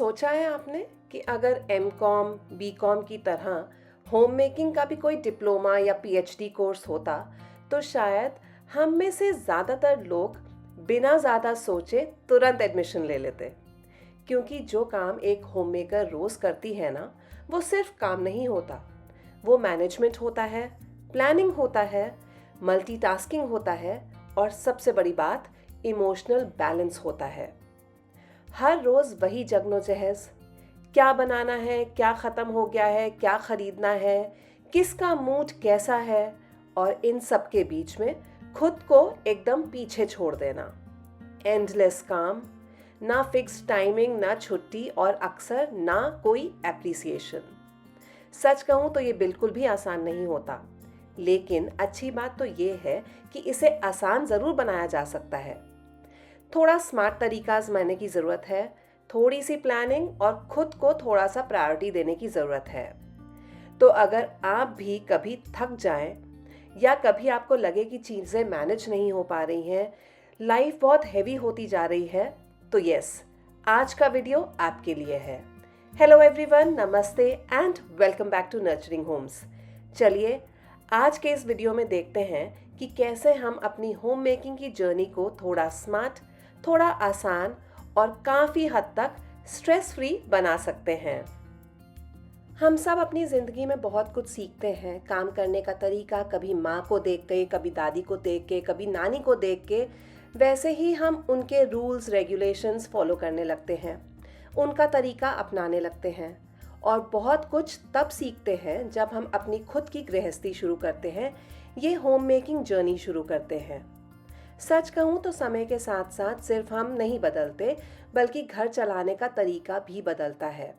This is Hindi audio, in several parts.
सोचा है आपने कि अगर एमकॉम, बीकॉम की तरह होम मेकिंग का भी कोई डिप्लोमा या पीएचडी कोर्स होता तो शायद हम में से ज़्यादातर लोग बिना ज़्यादा सोचे तुरंत एडमिशन ले लेते। क्योंकि जो काम एक होम मेकर रोज़ करती है ना, वो सिर्फ काम नहीं होता, वो मैनेजमेंट होता है, प्लानिंग होता है, मल्टीटास्किंग होता है और सबसे बड़ी बात इमोशनल बैलेंस होता है। हर रोज़ वही जगनोजहज, क्या बनाना है, क्या ख़त्म हो गया है, क्या ख़रीदना है, किसका मूड कैसा है, और इन सब के बीच में खुद को एकदम पीछे छोड़ देना। एंडलेस काम, ना फिक्स टाइमिंग, ना छुट्टी और अक्सर ना कोई एप्रिसिएशन। सच कहूँ तो ये बिल्कुल भी आसान नहीं होता, लेकिन अच्छी बात तो ये है कि इसे आसान ज़रूर बनाया जा सकता है। थोड़ा स्मार्ट तरीका आजमाने की ज़रूरत है, थोड़ी सी प्लानिंग और खुद को थोड़ा सा प्रायोरिटी देने की ज़रूरत है। तो अगर आप भी कभी थक जाएं या कभी आपको लगे कि चीज़ें मैनेज नहीं हो पा रही हैं, लाइफ बहुत हैवी होती जा रही है, तो यस, आज का वीडियो आपके लिए है। हेलो एवरीवन, नमस्ते and welcome back to Nurturing Homes. चलिए आज के इस वीडियो में देखते हैं कि कैसे हम अपनी होम मेकिंग की जर्नी को थोड़ा स्मार्ट, थोड़ा आसान और काफ़ी हद तक स्ट्रेस फ्री बना सकते हैं। हम सब अपनी ज़िंदगी में बहुत कुछ सीखते हैं, काम करने का तरीका कभी माँ को देख के, कभी दादी को देख के, कभी नानी को देख के, वैसे ही हम उनके रूल्स रेगुलेशंस फॉलो करने लगते हैं, उनका तरीका अपनाने लगते हैं। और बहुत कुछ तब सीखते हैं जब हम अपनी खुद की गृहस्थी शुरू करते हैं, ये होम मेकिंग जर्नी शुरू करते हैं। सच कहूँ तो समय के साथ साथ सिर्फ हम नहीं बदलते, बल्कि घर चलाने का तरीका भी बदलता है।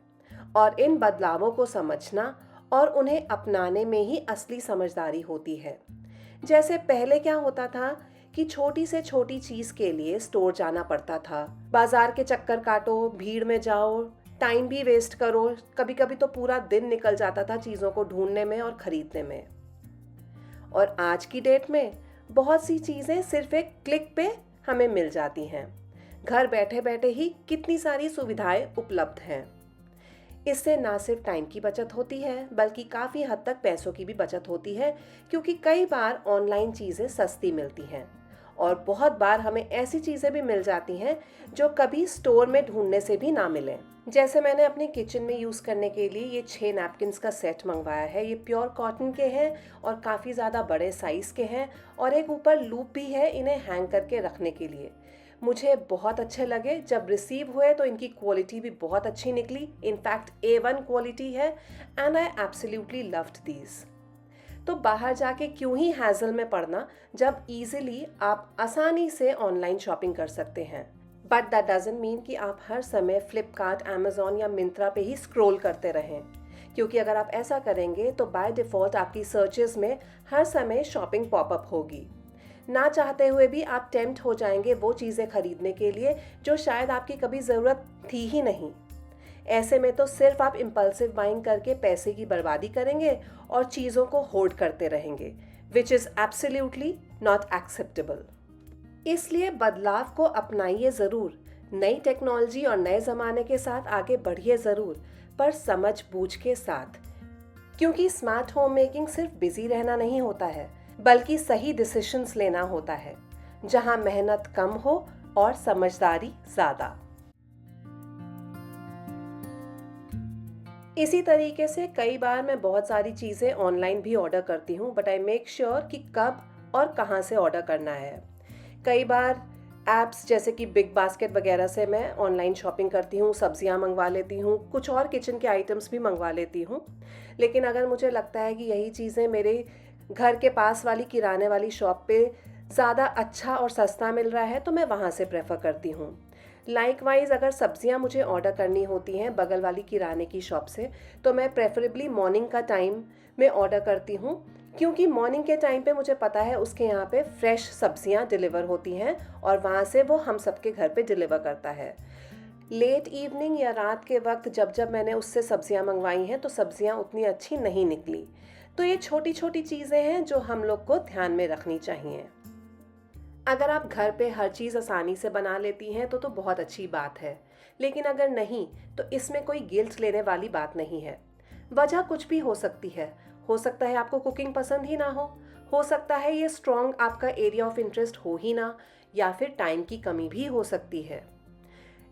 और इन बदलावों को समझना और उन्हें अपनाने में ही असली समझदारी होती है। जैसे पहले क्या होता था कि छोटी से छोटी चीज़ के लिए स्टोर जाना पड़ता था, बाजार के चक्कर काटो, भीड़ में जाओ, टाइम भी वेस्ट करो, कभी कभी तो पूरा दिन निकल जाता था चीज़ों को ढूंढने में और ख़रीदने में। और आज की डेट में बहुत सी चीज़ें सिर्फ एक क्लिक पे हमें मिल जाती हैं। घर बैठे बैठे ही कितनी सारी सुविधाएं उपलब्ध हैं। इससे ना सिर्फ टाइम की बचत होती है, बल्कि काफ़ी हद तक पैसों की भी बचत होती है, क्योंकि कई बार ऑनलाइन चीज़ें सस्ती मिलती हैं और बहुत बार हमें ऐसी चीज़ें भी मिल जाती हैं जो कभी स्टोर में ढूंढने से भी ना मिलें। जैसे मैंने अपने किचन में यूज़ करने के लिए ये 6 नैपकिन्स का सेट मंगवाया है। ये प्योर कॉटन के हैं और काफ़ी ज़्यादा बड़े साइज़ के हैं, और एक ऊपर लूप भी है इन्हें हैंग करके रखने के लिए। मुझे बहुत अच्छे लगे। जब रिसीव हुए तो इनकी क्वालिटी भी बहुत अच्छी निकली, इनफैक्ट A1 क्वालिटी है, and I absolutely loved these. तो बाहर जाके क्यों ही हैसल में पड़ना, जब इजीली आप आसानी से ऑनलाइन शॉपिंग कर सकते हैं। बट दैट डजंट मीन कि आप हर समय फ्लिपकार्ट, अमेजोन या मिंत्रा पे ही स्क्रॉल करते रहें, क्योंकि अगर आप ऐसा करेंगे तो बाय डिफ़ॉल्ट आपकी सर्चेस में हर समय शॉपिंग पॉपअप होगी। ना चाहते हुए भी आप टेम्प्ट हो जाएंगे वो चीज़ें खरीदने के लिए जो शायद आपकी कभी ज़रूरत थी ही नहीं। ऐसे में तो सिर्फ आप इम्पल्सिव बाइंग करके पैसे की बर्बादी करेंगे और चीज़ों को होल्ड करते रहेंगे, which is absolutely not acceptable. इसलिए बदलाव को अपनाइए ज़रूर, नई टेक्नोलॉजी और नए ज़माने के साथ आगे बढ़िए ज़रूर, पर समझ बूझ के साथ। क्योंकि स्मार्ट होम मेकिंग सिर्फ बिजी रहना नहीं होता है, बल्कि सही डिसीजंस लेना होता है, जहां मेहनत कम हो और समझदारी ज़्यादा। इसी तरीके से कई बार मैं बहुत सारी चीज़ें ऑनलाइन भी ऑर्डर करती हूँ, बट आई मेक श्योर कि कब और कहाँ से ऑर्डर करना है। कई बार ऐप्स जैसे कि बिग बास्केट वगैरह से मैं ऑनलाइन शॉपिंग करती हूँ, सब्जियाँ मंगवा लेती हूँ, कुछ और किचन के आइटम्स भी मंगवा लेती हूँ। लेकिन अगर मुझे लगता है कि यही चीज़ें मेरे घर के पास वाली किराने वाली शॉप पे ज़्यादा अच्छा और सस्ता मिल रहा है, तो मैं वहाँ से प्रेफर करती हूँ। लाइकवाइज अगर सब्जियां मुझे ऑर्डर करनी होती हैं बगल वाली किराने की शॉप से, तो मैं प्रेफरेबली मॉर्निंग का टाइम में ऑर्डर करती हूँ, क्योंकि मॉर्निंग के टाइम पे मुझे पता है उसके यहाँ पे फ्रेश सब्जियां डिलीवर होती हैं और वहाँ से वो हम सबके घर पे डिलीवर करता है। लेट इवनिंग या रात के वक्त जब जब मैंने उससे सब्जियां मंगवाई हैं तो सब्जियां उतनी अच्छी नहीं निकली। तो ये छोटी छोटी चीज़ें हैं जो हम लोग को ध्यान में रखनी चाहिए। अगर आप घर पे हर चीज़ आसानी से बना लेती हैं तो बहुत अच्छी बात है, लेकिन अगर नहीं, तो इसमें कोई गिल्ट लेने वाली बात नहीं है। वजह कुछ भी हो सकती है। हो सकता है आपको कुकिंग पसंद ही ना हो सकता है ये स्ट्रॉन्ग आपका एरिया ऑफ इंटरेस्ट हो ही ना, या फिर टाइम की कमी भी हो सकती है।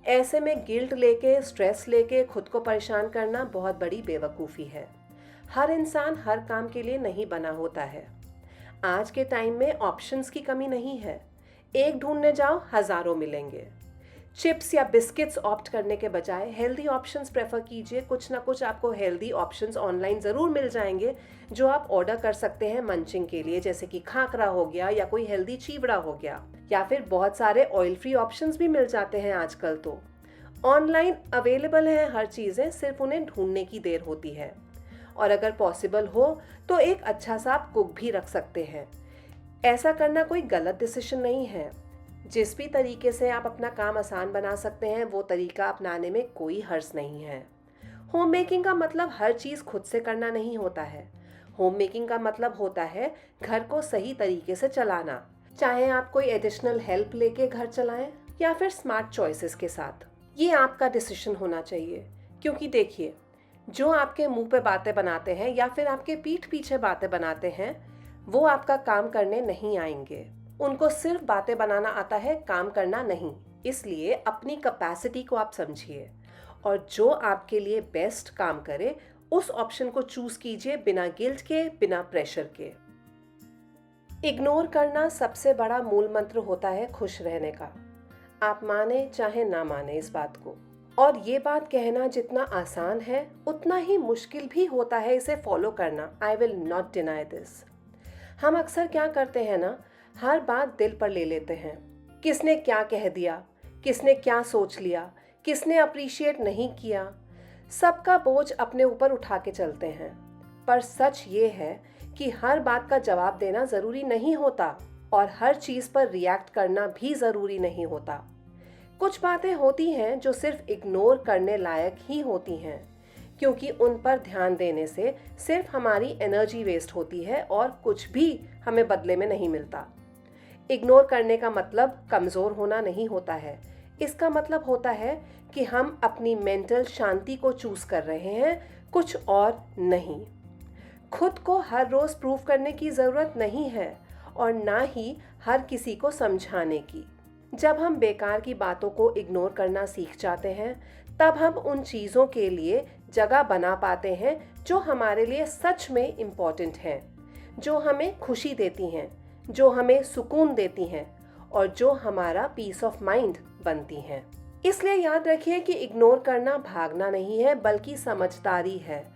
ऐसे में गिल्ट लेके, स्ट्रेस लेके खुद को परेशान करना बहुत बड़ी बेवकूफ़ी है। हर इंसान हर काम के लिए नहीं बना होता है। आज के टाइम में ऑप्शंस की कमी नहीं है। एक ढूंढने जाओ, हज़ारों मिलेंगे। चिप्स या बिस्किट्स ऑप्ट करने के बजाय हेल्दी ऑप्शंस प्रेफर कीजिए। कुछ ना कुछ आपको हेल्दी ऑप्शंस ऑनलाइन ज़रूर मिल जाएंगे जो आप ऑर्डर कर सकते हैं मंचिंग के लिए, जैसे कि खाकरा हो गया या कोई हेल्दी चीवड़ा हो गया, या फिर बहुत सारे ऑयल फ्री ऑप्शंस भी मिल जाते हैं आजकल। तो ऑनलाइन अवेलेबल है हर चीज़ें, सिर्फ उन्हें ढूंढने की देर होती है। और अगर पॉसिबल हो तो एक अच्छा सा आप कुक भी रख सकते हैं। ऐसा करना कोई गलत डिसीजन नहीं है। जिस भी तरीके से आप अपना काम आसान बना सकते हैं वो तरीका अपनाने में कोई हर्ज नहीं है। होम मेकिंग का मतलब हर चीज़ खुद से करना नहीं होता है। होम मेकिंग का मतलब होता है घर को सही तरीके से चलाना, चाहे आप कोई एडिशनल हेल्प लेके घर चलाएं या फिर स्मार्ट चॉइसेस के साथ। ये आपका डिसीजन होना चाहिए, क्योंकि देखिए, जो आपके मुंह पे बातें बनाते हैं या फिर आपके पीठ पीछे बातें बनाते हैं, वो आपका काम करने नहीं आएंगे। उनको सिर्फ बातें बनाना आता है, काम करना नहीं। इसलिए अपनी कैपेसिटी को आप समझिए और जो आपके लिए बेस्ट काम करे उस ऑप्शन को चूज कीजिए, बिना गिल्ट के, बिना प्रेशर के। इग्नोर करना सबसे बड़ा मूल मंत्र होता है खुश रहने का। आप माने चाहे ना माने इस बात को। और ये बात कहना जितना आसान है उतना ही मुश्किल भी होता है इसे फॉलो करना। I will not deny this. हम अक्सर क्या करते हैं ना, हर बात दिल पर ले लेते हैं। किसने क्या कह दिया, किसने क्या सोच लिया, किसने अप्रिशिएट नहीं किया, सबका बोझ अपने ऊपर उठा के चलते हैं। पर सच ये है कि हर बात का जवाब देना ज़रूरी नहीं होता और हर चीज़ पर रिएक्ट करना भी ज़रूरी नहीं होता। कुछ बातें होती हैं जो सिर्फ इग्नोर करने लायक ही होती हैं, क्योंकि उन पर ध्यान देने से सिर्फ हमारी एनर्जी वेस्ट होती है और कुछ भी हमें बदले में नहीं मिलता। इग्नोर करने का मतलब कमज़ोर होना नहीं होता है। इसका मतलब होता है कि हम अपनी मेंटल शांति को चूज़ कर रहे हैं, कुछ और नहीं। खुद को हर रोज़ प्रूव करने की ज़रूरत नहीं है और ना ही हर किसी को समझाने की। जब हम बेकार की बातों को इग्नोर करना सीख जाते हैं, तब हम उन चीज़ों के लिए जगह बना पाते हैं जो हमारे लिए सच में इम्पॉर्टेंट हैं, जो हमें खुशी देती हैं, जो हमें सुकून देती हैं और जो हमारा पीस ऑफ माइंड बनती हैं। इसलिए याद रखिए कि इग्नोर करना भागना नहीं है, बल्कि समझदारी है।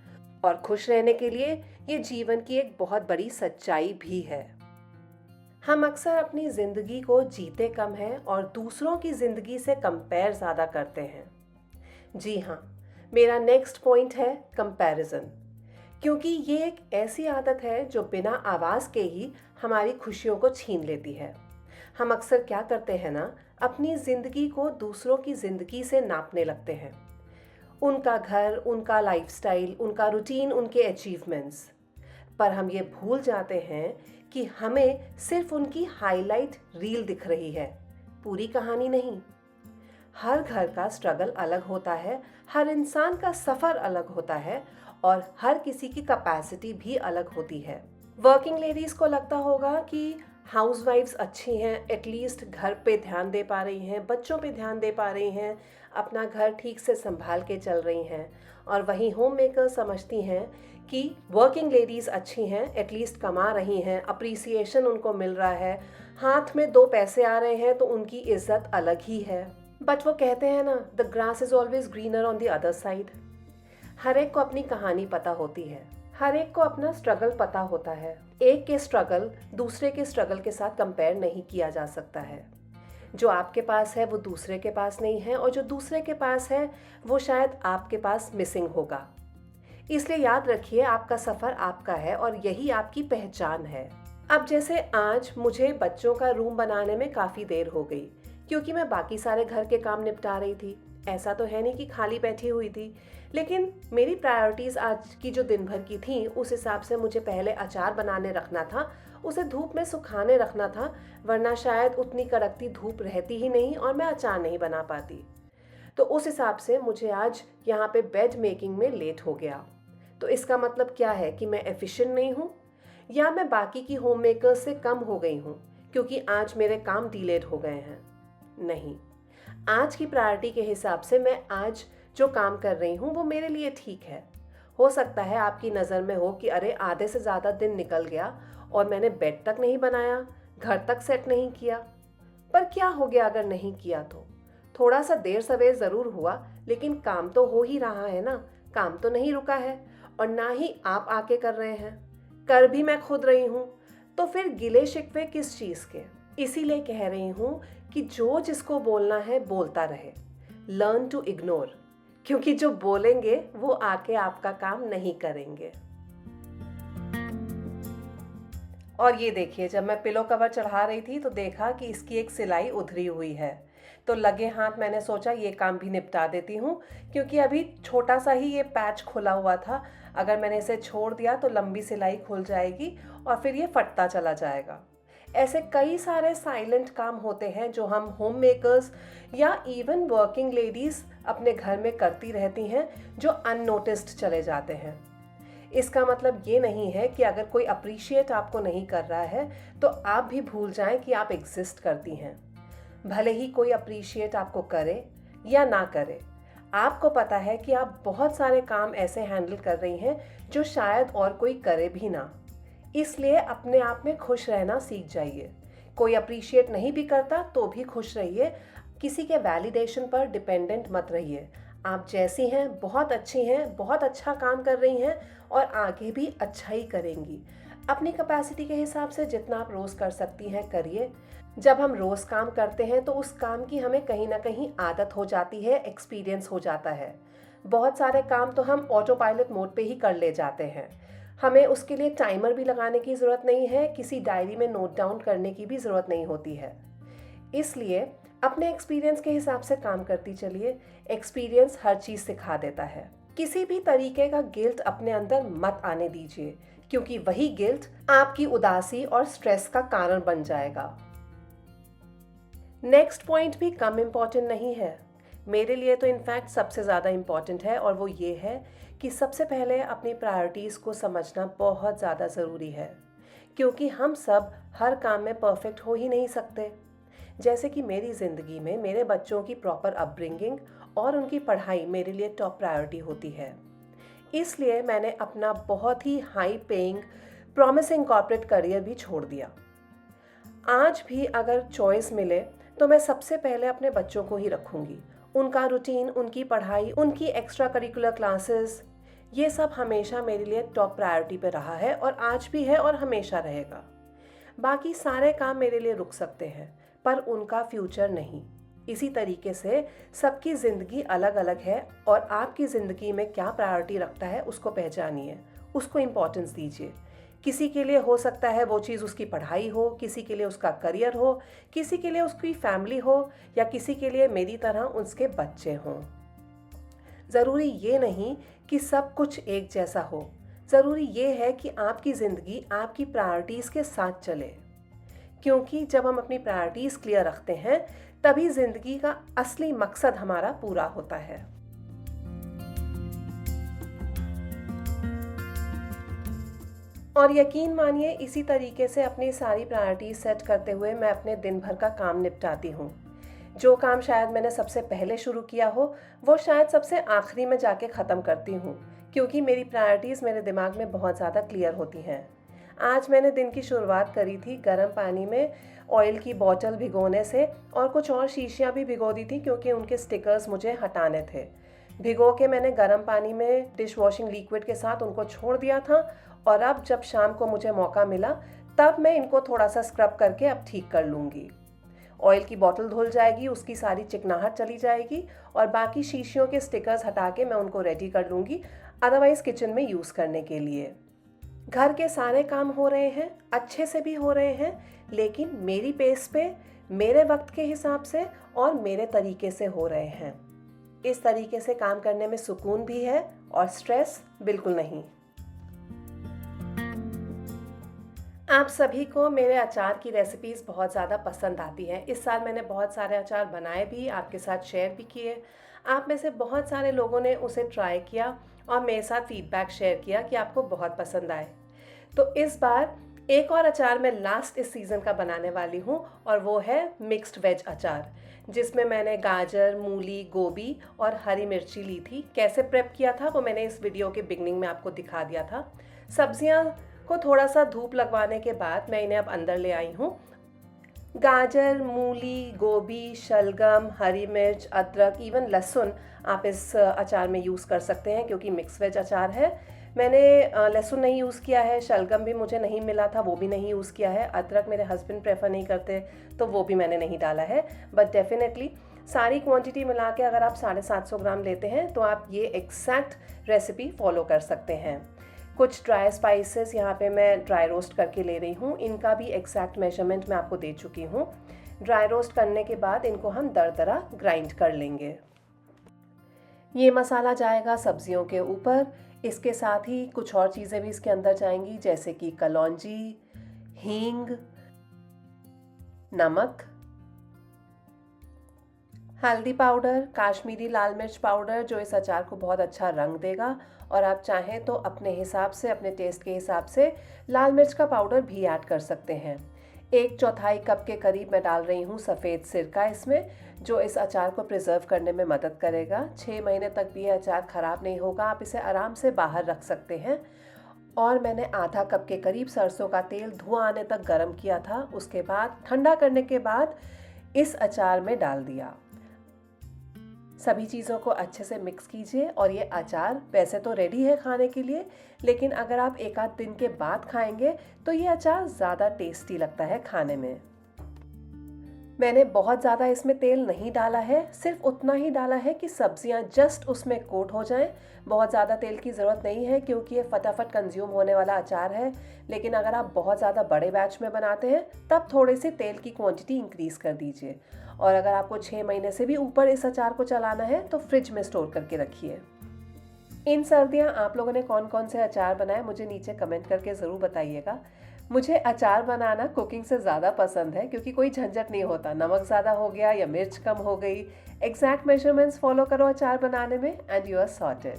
और खुश रहने के लिए ये जीवन की एक बहुत बड़ी सच्चाई भी है। हम अक्सर अपनी ज़िंदगी को जीते कम हैं और दूसरों की ज़िंदगी से कंपेयर ज़्यादा करते हैं। जी हाँ, मेरा नेक्स्ट पॉइंट है कंपैरिजन, क्योंकि ये एक ऐसी आदत है जो बिना आवाज़ के ही हमारी खुशियों को छीन लेती है। हम अक्सर क्या करते हैं ना, अपनी ज़िंदगी को दूसरों की ज़िंदगी से नापने लगते हैं। उनका घर, उनका लाइफस्टाइल, उनका रूटीन, उनके अचीवमेंट्स। पर हम ये भूल जाते हैं कि हमें सिर्फ उनकी हाईलाइट रील दिख रही है, पूरी कहानी नहीं। हर घर का स्ट्रगल अलग होता है, हर इंसान का सफ़र अलग होता है और हर किसी की कैपेसिटी भी अलग होती है। वर्किंग लेडीज़ को लगता होगा कि हाउसवाइफ्स अच्छी हैं, एटलीस्ट घर पे ध्यान दे पा रही हैं, बच्चों पे ध्यान दे पा रही हैं, अपना घर ठीक से संभाल के चल रही हैं। और वहीं होम मेकर समझती हैं कि वर्किंग लेडीज़ अच्छी हैं, एटलीस्ट कमा रही हैं, अप्रिसिएशन उनको मिल रहा है, हाथ में 2 पैसे आ रहे हैं तो उनकी इज्जत अलग ही है। बट वो कहते हैं ना, the grass is always greener on the other side. हर एक को अपनी कहानी पता होती है, हर एक को अपना स्ट्रगल पता होता है। एक के स्ट्रगल दूसरे के स्ट्रगल के साथ कंपेयर नहीं किया जा सकता है। जो आपके पास है वो दूसरे के पास नहीं है, और जो दूसरे के पास है वो शायद आपके पास मिसिंग होगा। इसलिए याद रखिए, आपका सफ़र आपका है और यही आपकी पहचान है। अब जैसे आज मुझे बच्चों का रूम बनाने में काफ़ी देर हो गई, क्योंकि मैं बाकी सारे घर के काम निपटा रही थी। ऐसा तो है नहीं कि खाली बैठी हुई थी, लेकिन मेरी प्रायोरिटीज़ आज की जो दिन भर की थी उस हिसाब से मुझे पहले अचार बनाने रखना था, उसे धूप में सुखाने रखना था, वरना शायद उतनी कड़कती धूप रहती ही नहीं और मैं अचार नहीं बना पाती। तो उस हिसाब से मुझे आज यहाँ पे बेड मेकिंग में लेट हो गया। तो इसका मतलब क्या है कि मैं एफिशिएंट नहीं हूँ, या मैं बाकी की होम मेकर्स से कम हो गई हूँ क्योंकि आज मेरे काम डिलेड हो गए हैं? नहीं, आज की प्रायोरिटी के हिसाब से मैं आज जो काम कर रही हूँ वो मेरे लिए ठीक है। हो सकता है आपकी नज़र में हो कि अरे आधे से ज़्यादा दिन निकल गया और मैंने बेड तक नहीं बनाया, घर तक सेट नहीं किया। पर क्या हो गया अगर नहीं किया तो? थोड़ा सा देर सवेर ज़रूर हुआ, लेकिन काम तो हो ही रहा है ना, काम तो नहीं रुका है। और ना ही आप आके कर रहे हैं, कर भी मैं खुद रही हूँ। तो फिर गिले शिकवे किस चीज़ के? इसीलिए कह रही हूँ कि जो जिसको बोलना है बोलता रहे, लर्न टू इग्नोर, क्योंकि जो बोलेंगे वो आके आपका काम नहीं करेंगे। और ये देखिए, जब मैं पिलो कवर चढ़ा रही थी तो देखा कि इसकी एक सिलाई उधरी हुई है। तो लगे हाथ मैंने सोचा ये काम भी निपटा देती हूँ, क्योंकि अभी छोटा सा ही ये पैच खुला हुआ था। अगर मैंने इसे छोड़ दिया तो लंबी सिलाई खुल जाएगी और फिर ये फटता चला जाएगा। ऐसे कई सारे साइलेंट काम होते हैं जो हम होम मेकर्स या इवन वर्किंग लेडीज़ अपने घर में करती रहती हैं, जो अननोटिस्ड चले जाते हैं। इसका मतलब ये नहीं है कि अगर कोई अप्रिशिएट आपको नहीं कर रहा है तो आप भी भूल जाएं कि आप एग्जिस्ट करती हैं। भले ही कोई अप्रिशिएट आपको करे या ना करे, आपको पता है कि आप बहुत सारे काम ऐसे हैंडल कर रही हैं जो शायद और कोई करे भी ना। इसलिए अपने आप में खुश रहना सीख जाइए। कोई अप्रिशिएट नहीं भी करता तो भी खुश रहिए, किसी के वैलिडेशन पर डिपेंडेंट मत रहिए। आप जैसी हैं बहुत अच्छी हैं, बहुत अच्छा काम कर रही हैं और आगे भी अच्छा ही करेंगी। अपनी कैपेसिटी के हिसाब से जितना आप रोज़ कर सकती हैं करिए। जब हम रोज़ काम करते हैं तो उस काम की हमें कहीं ना कहीं आदत हो जाती है, एक्सपीरियंस हो जाता है। बहुत सारे काम तो हम ऑटो पायलट मोड पे ही कर ले जाते हैं। हमें उसके लिए टाइमर भी लगाने की ज़रूरत नहीं है, किसी डायरी में नोट डाउन करने की भी ज़रूरत नहीं होती है। इसलिए अपने एक्सपीरियंस के हिसाब से काम करती चलिए। एक्सपीरियंस हर चीज़ सिखा देता है। किसी भी तरीके का गिल्ट अपने अंदर मत आने दीजिए, क्योंकि वही गिल्ट आपकी उदासी और स्ट्रेस का कारण बन जाएगा। नेक्स्ट पॉइंट भी कम इम्पॉर्टेंट नहीं है, मेरे लिए तो इनफैक्ट सबसे ज़्यादा इम्पॉर्टेंट है, और वो ये है कि सबसे पहले अपनी प्रायोरिटीज़ को समझना बहुत ज़्यादा ज़रूरी है, क्योंकि हम सब हर काम में परफेक्ट हो ही नहीं सकते। जैसे कि मेरी ज़िंदगी में मेरे बच्चों की प्रॉपर अपब्रिंगिंग और उनकी पढ़ाई मेरे लिए टॉप प्रायोरिटी होती है। इसलिए मैंने अपना बहुत ही high paying promising corporate career भी छोड़ दिया। आज भी अगर चॉइस मिले तो मैं सबसे पहले अपने बच्चों को ही रखूँगी। उनका रूटीन, उनकी पढ़ाई, उनकी एक्स्ट्रा करिकुलर क्लासेस, ये सब हमेशा मेरे लिए टॉप प्रायोरिटी पे रहा है और आज भी है और हमेशा रहेगा। बाकी सारे काम मेरे लिए रुक सकते हैं, पर उनका फ्यूचर नहीं। इसी तरीके से सबकी ज़िंदगी अलग अलग है और आपकी ज़िंदगी में क्या प्रायोरिटी रखता है उसको पहचानिए, उसको इम्पोर्टेंस दीजिए। किसी के लिए हो सकता है वो चीज़ उसकी पढ़ाई हो, किसी के लिए उसका करियर हो, किसी के लिए उसकी फैमिली हो, या किसी के लिए मेरी तरह उसके बच्चे हों। ज़रूरी ये नहीं कि सब कुछ एक जैसा हो, ज़रूरी ये है कि आपकी ज़िंदगी आपकी प्रायोरिटीज़ के साथ चले। क्योंकि जब हम अपनी प्रायोरिटीज़ क्लियर रखते हैं तभी ज़िंदगी का असली मकसद हमारा पूरा होता है। और यकीन मानिए, इसी तरीके से अपनी सारी प्रायोरिटीज़ सेट करते हुए मैं अपने दिन भर का काम निपटाती हूँ। जो काम शायद मैंने सबसे पहले शुरू किया हो वो शायद सबसे आखिरी में जाके ख़त्म करती हूँ, क्योंकि मेरी प्रायोरिटीज़ मेरे दिमाग में बहुत ज़्यादा क्लियर होती हैं। आज मैंने दिन की शुरुआत करी थी गर्म पानी में ऑयल की बोतल भिगोने से, और कुछ और शीशियाँ भी भिगो दी थी क्योंकि उनके स्टिकर्स मुझे हटाने थे। भिगो के मैंने गर्म पानी में डिश वॉशिंग लिक्विड के साथ उनको छोड़ दिया था, और अब जब शाम को मुझे मौका मिला तब मैं इनको थोड़ा सा स्क्रब करके अब ठीक कर लूँगी। ऑयल की बोतल धुल जाएगी, उसकी सारी चिकनाहट चली जाएगी, और बाकी शीशियों के स्टिकर्स हटा के मैं उनको रेडी कर लूँगी अदरवाइज़ किचन में यूज़ करने के लिए। घर के सारे काम हो रहे हैं, अच्छे से भी हो रहे हैं, लेकिन मेरी पेस पे, मेरे वक्त के हिसाब से और मेरे तरीके से हो रहे हैं। इस तरीके से काम करने में सुकून भी है और स्ट्रेस बिल्कुल नहीं। आप सभी को मेरे अचार की रेसिपीज़ बहुत ज़्यादा पसंद आती हैं। इस साल मैंने बहुत सारे अचार बनाए भी, आपके साथ शेयर भी किए। आप में से बहुत सारे लोगों ने उसे ट्राई किया और मेरे साथ फीडबैक शेयर किया कि आपको बहुत पसंद आए। तो इस बार एक और अचार मैं लास्ट इस सीज़न का बनाने वाली हूँ और वो है मिक्स्ड वेज अचार, जिसमें मैंने गाजर, मूली, गोभी और हरी मिर्ची ली थी। कैसे प्रेप किया था वो मैंने इस वीडियो के बिगनिंग में आपको दिखा दिया था। सब्जियाँ को थोड़ा सा धूप लगवाने के बाद मैं इन्हें अब अंदर ले आई हूँ। गाजर, मूली, गोभी, शलगम, हरी मिर्च, अदरक, इवन लहसुन आप इस अचार में यूज़ कर सकते हैं क्योंकि मिक्स वेज अचार है। मैंने लहसुन नहीं यूज़ किया है, शलगम भी मुझे नहीं मिला था, वो भी नहीं यूज़ किया है। अदरक मेरे हस्बैंड प्रेफर नहीं करते तो वो भी मैंने नहीं डाला है। बट डेफिनेटली सारी क्वांटिटी मिला के अगर आप 750 ग्राम लेते हैं तो आप ये एग्जैक्ट रेसिपी फॉलो कर सकते हैं। कुछ ड्राई स्पाइसेस यहाँ पे मैं ड्राई रोस्ट करके ले रही हूँ। इनका भी एग्जैक्ट मेजरमेंट मैं आपको दे चुकी हूँ। ड्राई रोस्ट करने के बाद इनको हम दरदरा ग्राइंड कर लेंगे। ये मसाला जाएगा सब्जियों के ऊपर। इसके साथ ही कुछ और चीज़ें भी इसके अंदर जाएंगी, जैसे कि कलौंजी, हींग, नमक, हल्दी पाउडर, काश्मीरी लाल मिर्च पाउडर जो इस अचार को बहुत अच्छा रंग देगा, और आप चाहें तो अपने हिसाब से, अपने टेस्ट के हिसाब से लाल मिर्च का पाउडर भी ऐड कर सकते हैं। 1/4 कप के करीब मैं डाल रही हूँ सफ़ेद सिरका इसमें, जो इस अचार को प्रिजर्व करने में मदद करेगा। 6 महीने तक भी ये अचार ख़राब नहीं होगा, आप इसे आराम से बाहर रख सकते हैं। और मैंने आधा कप के करीब सरसों का तेल धुआं आने तक गर्म किया था। उसके बाद ठंडा करने के बाद इस अचार में डाल दिया। सभी चीज़ों को अच्छे से मिक्स कीजिए और ये अचार वैसे तो रेडी है खाने के लिए, लेकिन अगर आप एक आध दिन के बाद खाएंगे तो ये अचार ज़्यादा टेस्टी लगता है खाने में। मैंने बहुत ज़्यादा इसमें तेल नहीं डाला है, सिर्फ उतना ही डाला है कि सब्जियां जस्ट उसमें कोट हो जाएं। बहुत ज़्यादा तेल की ज़रूरत नहीं है क्योंकि ये फटाफट कंज्यूम होने वाला अचार है। लेकिन अगर आप बहुत ज़्यादा बड़े बैच में बनाते हैं तब थोड़ी सी तेल की क्वांटिटी इंक्रीज़ कर दीजिए। और अगर आपको 6 महीने से भी ऊपर इस अचार को चलाना है तो फ्रिज में स्टोर करके रखिए। इन सर्दियाँ आप लोगों ने कौन कौन से अचार बनाए मुझे नीचे कमेंट करके ज़रूर बताइएगा। मुझे अचार बनाना कुकिंग से ज़्यादा पसंद है क्योंकि कोई झंझट नहीं होता, नमक ज़्यादा हो गया या मिर्च कम हो गई, एग्जैक्ट मेजरमेंट्स फॉलो करो अचार बनाने में एंड यू आर सॉर्टेड।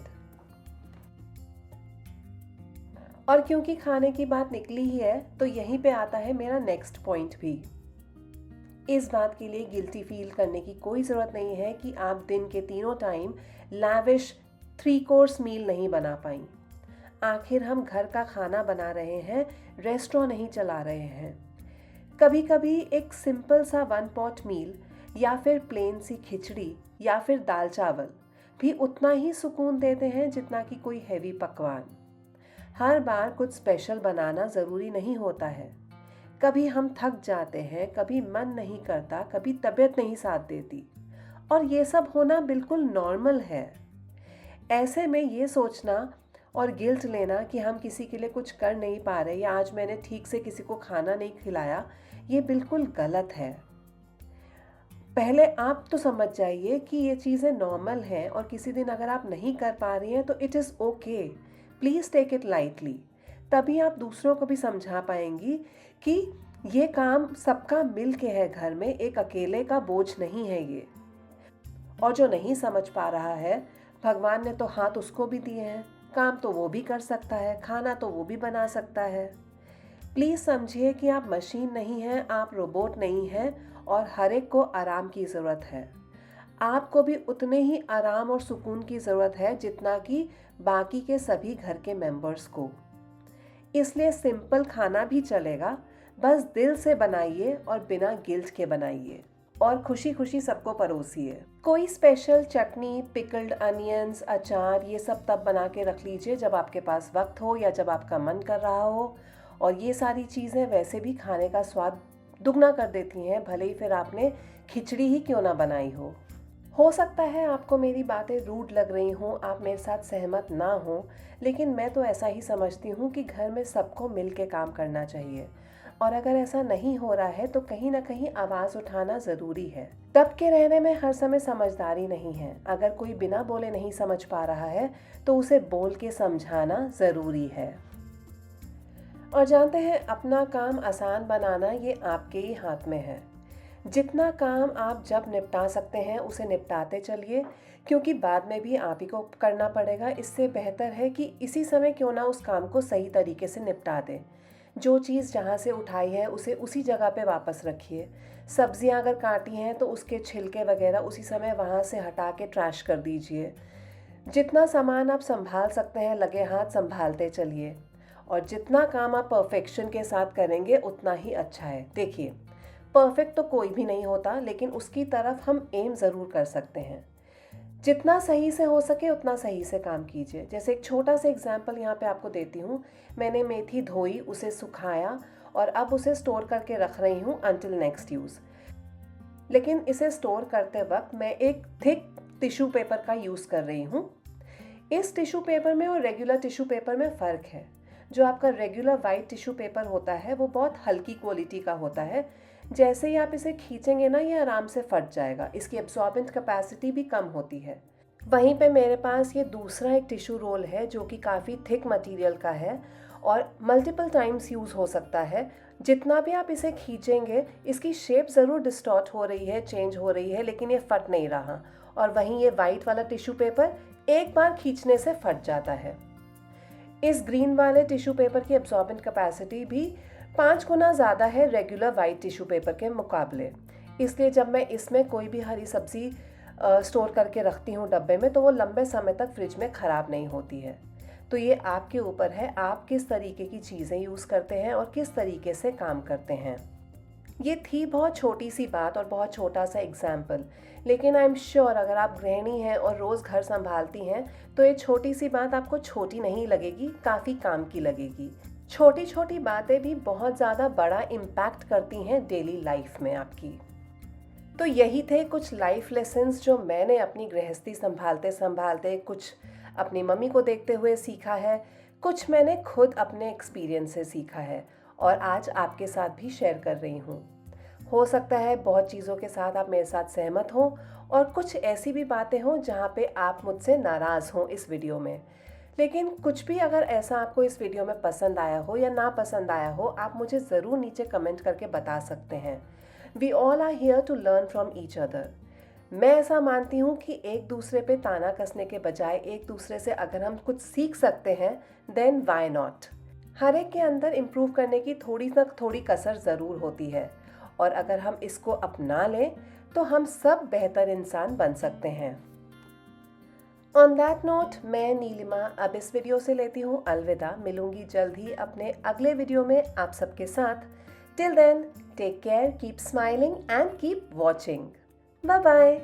और क्योंकि खाने की बात निकली ही है तो यहीं पे आता है मेरा नेक्स्ट पॉइंट भी। इस बात के लिए गिल्टी फील करने की कोई ज़रूरत नहीं है कि आप दिन के तीनों टाइम लैविश 3 कोर्स मील नहीं बना पाई। आखिर हम घर का खाना बना रहे हैं, रेस्टोरेंट नहीं चला रहे हैं। कभी कभी एक सिंपल सा 1 पॉट मील या फिर प्लेन सी खिचड़ी या फिर दाल चावल भी उतना ही सुकून देते हैं जितना कि कोई हैवी पकवान। हर बार कुछ स्पेशल बनाना ज़रूरी नहीं होता है। कभी हम थक जाते हैं, कभी मन नहीं करता, कभी तबीयत नहीं साथ देती, और ये सब होना बिल्कुल नॉर्मल है। ऐसे में ये सोचना और गिल्ट लेना कि हम किसी के लिए कुछ कर नहीं पा रहे या आज मैंने ठीक से किसी को खाना नहीं खिलाया, ये बिल्कुल गलत है। पहले आप तो समझ जाइए कि ये चीज़ें नॉर्मल हैं और किसी दिन अगर आप नहीं कर पा रही हैं तो it is okay, please take it lightly. तभी आप दूसरों को भी समझा पाएंगी कि ये काम सबका मिल के है घर में, एक अकेले का बोझ नहीं है ये। और जो नहीं समझ पा रहा है, भगवान ने तो हाथ उसको भी दिए हैं, काम तो वो भी कर सकता है, खाना तो वो भी बना सकता है। प्लीज़ समझिए कि आप मशीन नहीं हैं, आप रोबोट नहीं हैं, और हर एक को आराम की ज़रूरत है। आपको भी उतने ही आराम और सुकून की ज़रूरत है जितना कि बाकी के सभी घर के मेंबर्स को। इसलिए सिंपल खाना भी चलेगा, बस दिल से बनाइए और बिना गिल्ट के बनाइए और खुशी खुशी सबको परोसिए। कोई स्पेशल चटनी, पिकल्ड अनियंस, अचार, ये सब तब बना के रख लीजिए जब आपके पास वक्त हो या जब आपका मन कर रहा हो। और ये सारी चीज़ें वैसे भी खाने का स्वाद दुगना कर देती हैं, भले ही फिर आपने खिचड़ी ही क्यों ना बनाई हो। हो सकता है आपको मेरी बातें रूड लग रही हों, आप मेरे साथ सहमत ना हों, लेकिन मैं तो ऐसा ही समझती हूँ कि घर में सबको मिल के काम करना चाहिए। और अगर ऐसा नहीं हो रहा है तो कहीं ना कहीं आवाज़ उठाना ज़रूरी है। दब के रहने में हर समय समझदारी नहीं है। अगर कोई बिना बोले नहीं समझ पा रहा है तो उसे बोल के समझाना ज़रूरी है। और जानते हैं, अपना काम आसान बनाना ये आपके ही हाथ में है। जितना काम आप जब निपटा सकते हैं उसे निपटाते चलिए, क्योंकि बाद में भी आप ही को करना पड़ेगा। इससे बेहतर है कि इसी समय क्यों ना उस काम को सही तरीके से निपटा दें। जो चीज़ जहाँ से उठाई है उसे उसी जगह पे वापस रखिए। सब्जियाँ अगर काटी हैं तो उसके छिलके वगैरह उसी समय वहाँ से हटा के ट्रैश कर दीजिए। जितना सामान आप संभाल सकते हैं लगे हाथ संभालते चलिए, और जितना काम आप परफेक्शन के साथ करेंगे उतना ही अच्छा है। देखिए, परफेक्ट तो कोई भी नहीं होता, लेकिन उसकी तरफ हम एम ज़रूर कर सकते हैं। जितना सही से हो सके उतना सही से काम कीजिए। जैसे एक छोटा सा एग्जांपल यहाँ पे आपको देती हूँ। मैंने मेथी धोई, उसे सुखाया और अब उसे स्टोर करके रख रही हूँ अंटिल नेक्स्ट यूज़। लेकिन इसे स्टोर करते वक्त मैं एक थिक टिश्यू पेपर का यूज़ कर रही हूँ। इस टिश्यू पेपर में और रेगुलर टिश्यू पेपर में फ़र्क है। जो आपका रेगुलर वाइट टिश्यू पेपर होता है वो बहुत हल्की क्वालिटी का होता है। जैसे ही आप इसे खींचेंगे ना, ये आराम से फट जाएगा। इसकी एब्जॉर्बेंट कैपेसिटी भी कम होती है। वहीं पे मेरे पास ये दूसरा एक टिश्यू रोल है जो कि काफ़ी थिक मटेरियल का है और मल्टीपल टाइम्स यूज़ हो सकता है। जितना भी आप इसे खींचेंगे इसकी शेप ज़रूर डिस्टॉर्ट हो रही है, चेंज हो रही है, लेकिन ये फट नहीं रहा। और वहीं ये वाइट वाला टिश्यू पेपर एक बार खींचने से फट जाता है। इस ग्रीन वाले टिश्यू पेपर की एब्जॉर्बेंट कैपेसिटी भी 5 गुना ज़्यादा है रेगुलर वाइट टिश्यू पेपर के मुकाबले। इसलिए जब मैं इसमें कोई भी हरी सब्ज़ी स्टोर करके रखती हूँ डब्बे में, तो वो लंबे समय तक फ्रिज में ख़राब नहीं होती है। तो ये आपके ऊपर है, आप किस तरीके की चीज़ें यूज़ करते हैं और किस तरीके से काम करते हैं। ये थी बहुत छोटी सी बात और बहुत छोटा सा एग्जाम्पल, लेकिन आई एम श्योर अगर आप गृहिणी हैं और रोज़ घर संभालती हैं तो ये छोटी सी बात आपको छोटी नहीं लगेगी, काफ़ी काम की लगेगी। छोटी छोटी बातें भी बहुत ज़्यादा बड़ा इम्पैक्ट करती हैं डेली लाइफ में आपकी। तो यही थे कुछ लाइफ लेसन्स जो मैंने अपनी गृहस्थी संभालते संभालते, कुछ अपनी मम्मी को देखते हुए सीखा है, कुछ मैंने खुद अपने एक्सपीरियंस से सीखा है और आज आपके साथ भी शेयर कर रही हूँ। हो सकता है बहुत चीज़ों के साथ आप मेरे साथ सहमत हों और कुछ ऐसी भी बातें हों जहाँ पे आप मुझसे नाराज़ हों इस वीडियो में। लेकिन कुछ भी अगर ऐसा आपको इस वीडियो में पसंद आया हो या ना पसंद आया हो, आप मुझे ज़रूर नीचे कमेंट करके बता सकते हैं। We all are here to learn from each other. मैं ऐसा मानती हूँ कि एक दूसरे पे ताना कसने के बजाय एक दूसरे से अगर हम कुछ सीख सकते हैं, देन वाई नॉट। हर एक के अंदर इम्प्रूव करने की थोड़ी ना थोड़ी कसर ज़रूर होती है, और अगर हम इसको अपना लें तो हम सब बेहतर इंसान बन सकते हैं। ऑन दैट नोट, मैं नीलिमा अब इस वीडियो से लेती हूँ अलविदा। मिलूंगी जल्द ही अपने अगले वीडियो में आप सबके साथ। Till then, take care, keep smiling and keep watching. Bye bye.